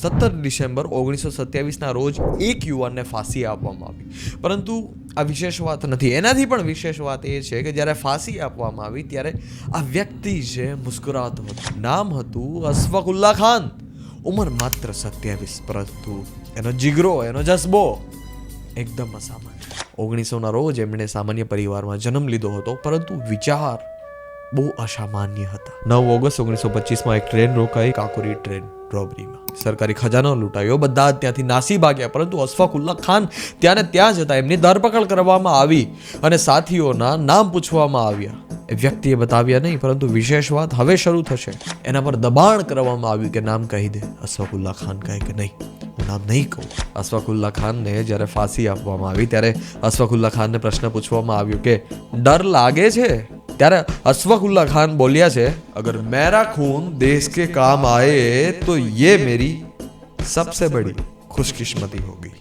17 December 1927ના રોજ એક યુવાનને ફાંસી આપવામાં આવી. પરંતુ આ વિશેષ વાત નથી. એનાથી પણ વિશેષ વાત એ છે કે જ્યારે ફાંસી આપવામાં આવી ત્યારે આ વ્યક્તિ છે મુસ્કુરાતો હતો. નામ હતું અશફાકુલ્લા ખાન. ઉંમર માત્ર 27, પરંતુ એનો જીગરો, એનો જજ્બો એકદમ અસામાન્ય. 1900ના રોજ એમણે સામાન્ય પરિવારમાં જન્મ લીધો હતો, પરંતુ વિચાર બહુ અસામાન્ય હતા. 9 ઓગસ્ટ 1925માં એક ટ્રેન રોકાઈ, કાકોરી ટ્રેન રોબરીમાં. સરકારી ખજાનો લૂંટાયો, બધા ત્યાંથી નાસી ભાગ્યા. પરંતુ અશફાકુલ્લા ખાન ત્યાં જ હતા. એમની ધરપકડ કરવામાં આવી અને સાથીઓના નામ પૂછવામાં આવ્યા. એ વ્યક્તિએ બતાવ્યા નહીં, પરંતુ વિશેષ વાત હવે શરૂ થશે. એના પર દબાણ કરવામાં આવ્યું કે નામ કહી દે. અશફાકુલ્લા ખાન કહે કે નહીં, હું નામ નહીં કહું. અશફાકુલ્લા ખાનને જ્યારે ફાંસી આપવામાં આવી ત્યારે અશફાકુલ્લા ખાનને પ્રશ્ન પૂછવામાં આવ્યો કે ડર લાગે છે? ત્યારે અશફાકુલ્લા ખાન બોલ્યા છે, અગર મેરા ખૂન દેશ કે કામ આए તો ये मेरी सबसे बड़ी खुशकिस्मती होगी.